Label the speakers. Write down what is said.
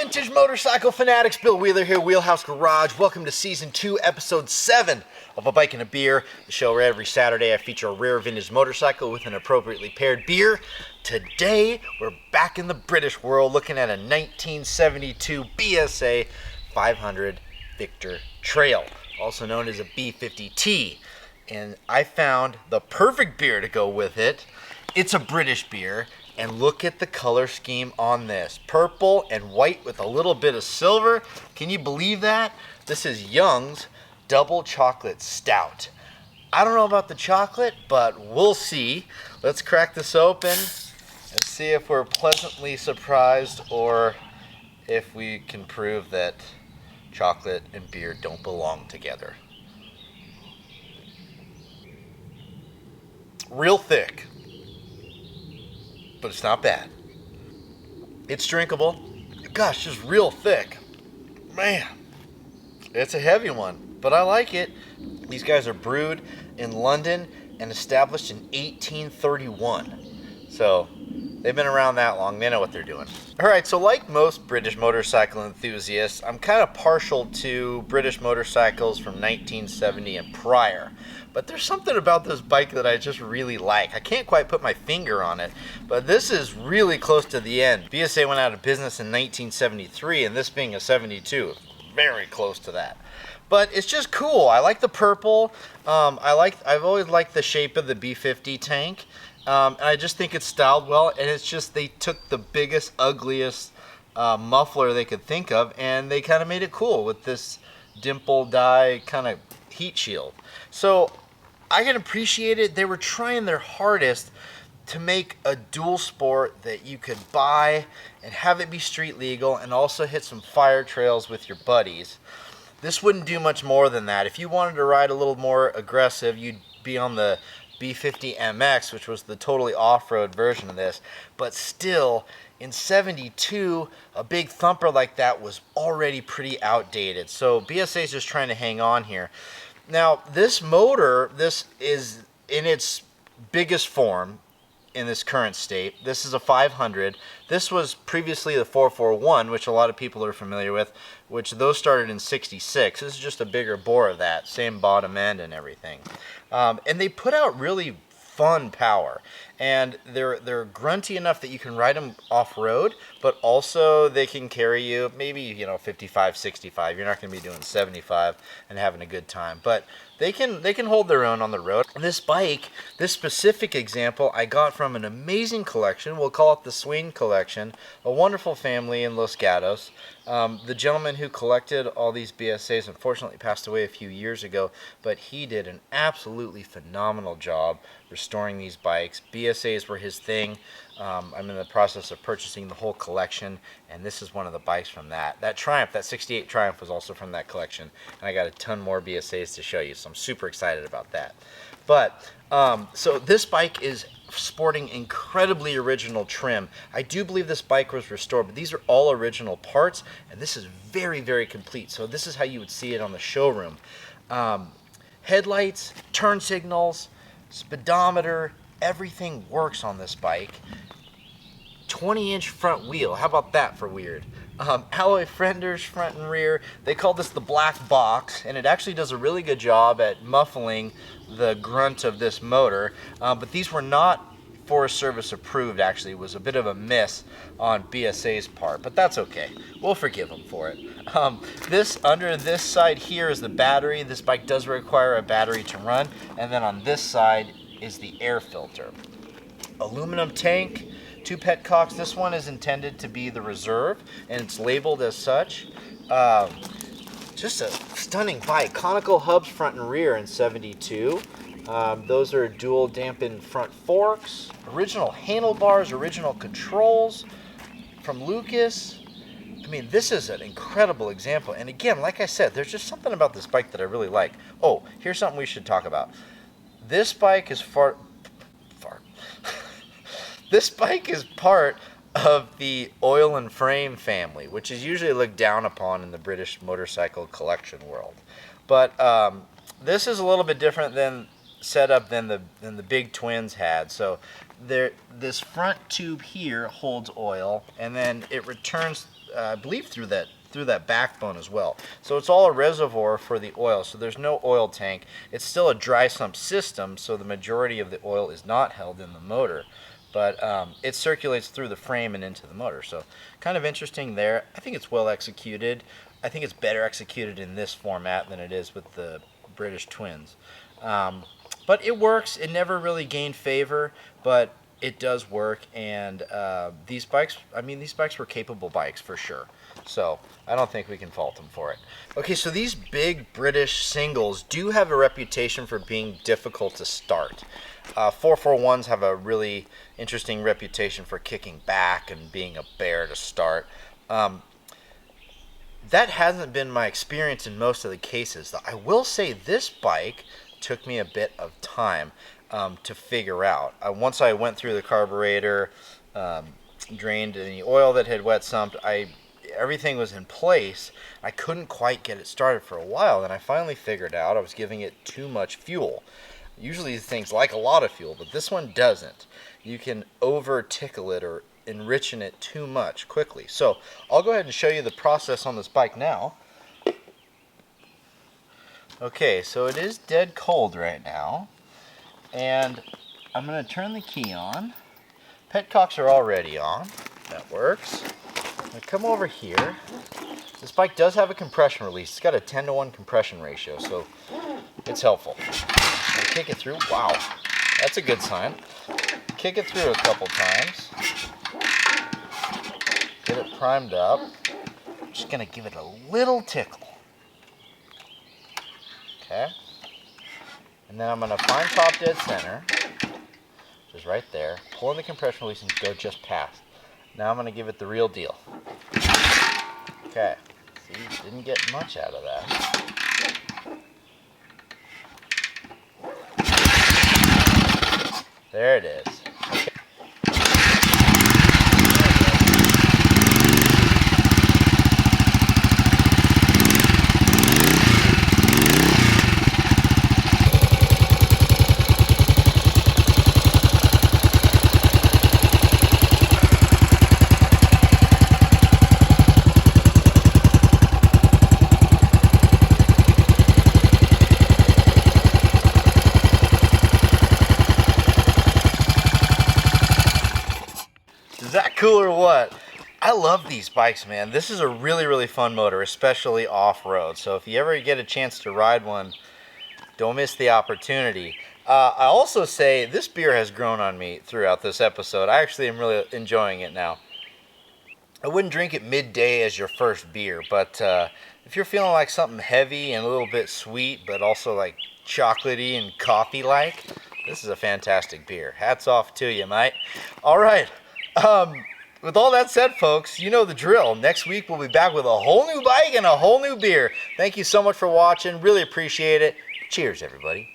Speaker 1: Vintage Motorcycle Fanatics, Bill Wheeler here, Wheelhouse Garage. Welcome to Season 2, Episode 7 of A Bike and a Beer, the show where every Saturday I feature a rare vintage motorcycle with an appropriately paired beer. Today, we're back in the British world looking at a 1972 BSA 500 Victor Trail, also known as a B50T. And I found the perfect beer to go with it. It's a British beer. And look at the color scheme on this. Purple and white with a little bit of silver. Can you believe that? This is Young's Double Chocolate Stout. I don't know about the chocolate, but we'll see. Let's crack this open and see if we're pleasantly surprised or if we can prove that chocolate and beer don't belong together. Real thick. But it's not bad. It's drinkable. Gosh, just real thick. Man, it's a heavy one, but I like it. These guys are brewed in London and established in 1831. So they've been around that long. They know what they're doing. All right, so like most British motorcycle enthusiasts, I'm kind of partial to British motorcycles from 1970 and prior. But there's something about this bike that I just really like. I can't quite put my finger on it, but this is really close to the end. BSA went out of business in 1973, and this being a 72, very close to that. But it's just cool. I like the purple. I've always liked the shape of the B50 tank. And I just think it's styled well, and it's just they took the biggest, ugliest muffler they could think of, and they kind of made it cool with this dimple dye kind of heat shield. So I can appreciate it. They were trying their hardest to make a dual sport that you could buy and have it be street legal and also hit some fire trails with your buddies. This wouldn't do much more than that. If you wanted to ride a little more aggressive, you'd be on the B50 MX, which was the totally off-road version of this. But still, in 72, a big thumper like that was already pretty outdated. So BSA is just trying to hang on here. Now, this motor, this is in its biggest form in this current state. This is a 500. This was previously the 441, which a lot of people are familiar with, which those started in 66. This is just a bigger bore of that, same bottom end and everything. And they put out really fun power, and they're grunty enough that you can ride them off-road, but also they can carry you maybe 55, 65. You're not going to be doing 75 and having a good time, but they can hold their own on the road. This bike, this specific example, I got from an amazing collection. We'll call it the Swain collection, a wonderful family in Los Gatos. The gentleman who collected all these BSAs unfortunately passed away a few years ago, but he did an absolutely phenomenal job restoring these bikes. BSAs were his thing. I'm in the process of purchasing the whole collection, and this is one of the bikes from that. That Triumph, that 68 Triumph was also from that collection, and I got a ton more BSAs to show you, so I'm super excited about that. But, so this bike is sporting incredibly original trim. I do believe this bike was restored, but these are all original parts, and this is very, very complete. So this is how you would see it on the showroom. Headlights, turn signals, speedometer, everything works on this bike. 20-inch front wheel, how about that for weird? Alloy fenders, front and rear. They call this the black box, and it actually does a really good job at muffling the grunt of this motor. But these were not Forest Service approved, actually. It was a bit of a miss on BSA's part, but that's okay. We'll forgive them for it. Under this side here is the battery. This bike does require a battery to run, and then on this side is the air filter. Aluminum tank, 2 petcocks. This one is intended to be the reserve, and it's labeled as such. Just a stunning bike. Conical hubs front and rear in 72. Those are dual dampened front forks. Original handlebars, original controls from Lucas. I mean, this is an incredible example. And again, like I said, there's just something about this bike that I really like. Oh, here's something we should talk about. This bike is This bike is part of the oil and frame family, which is usually looked down upon in the British motorcycle collection world. But this is a little bit different than setup than the big twins had. So this front tube here holds oil, and then it returns, I believe, through that backbone as well. So it's all a reservoir for the oil. So there's no oil tank. It's still a dry sump system, so the majority of the oil is not held in the motor, but it circulates through the frame and into the motor. So kind of interesting there. I think it's well executed. I think it's better executed in this format than it is with the British twins. But it works. It never really gained favor, but it does work. And these bikes were capable bikes for sure. So I don't think we can fault them for it. Okay, so these big British singles do have a reputation for being difficult to start. 441s have a really interesting reputation for kicking back and being a bear to start. That hasn't been my experience in most of the cases. I will say this bike took me a bit of time to figure out. Once I went through the carburetor, drained any oil that had wet sumped, everything was in place. I couldn't quite get it started for a while, and I finally figured out I was giving it too much fuel. Usually these things like a lot of fuel, but this one doesn't. You can over tickle it or enrichen it too much quickly. So I'll go ahead and show you the process on this bike now. Okay, so it is dead cold right now, and I'm going to turn the key on. Petcocks are already on. That works. I'm going to come over here. This bike does have a compression release. It's got a 10-to-1 compression ratio, so it's helpful. I kick it through. Wow, that's a good sign. Kick it through a couple times. Get it primed up. I'm just going to give it a little tickle. Okay. And then I'm going to find top dead center, which is right there. Pull in the compression release and go just past. Now I'm going to give it the real deal. Okay. See, didn't get much out of that. There it is. Okay. Is that cool or what? I love these bikes, man. This is a really, really fun motor, especially off-road. So if you ever get a chance to ride one, don't miss the opportunity. I also say this beer has grown on me throughout this episode. I actually am really enjoying it now. I wouldn't drink it midday as your first beer, but if you're feeling like something heavy and a little bit sweet, but also like chocolatey and coffee-like, this is a fantastic beer. Hats off to you, mate. All right. With all that said, folks, you know the drill. Next week, we'll be back with a whole new bike and a whole new beer. Thank you so much for watching. Really appreciate it. Cheers, everybody.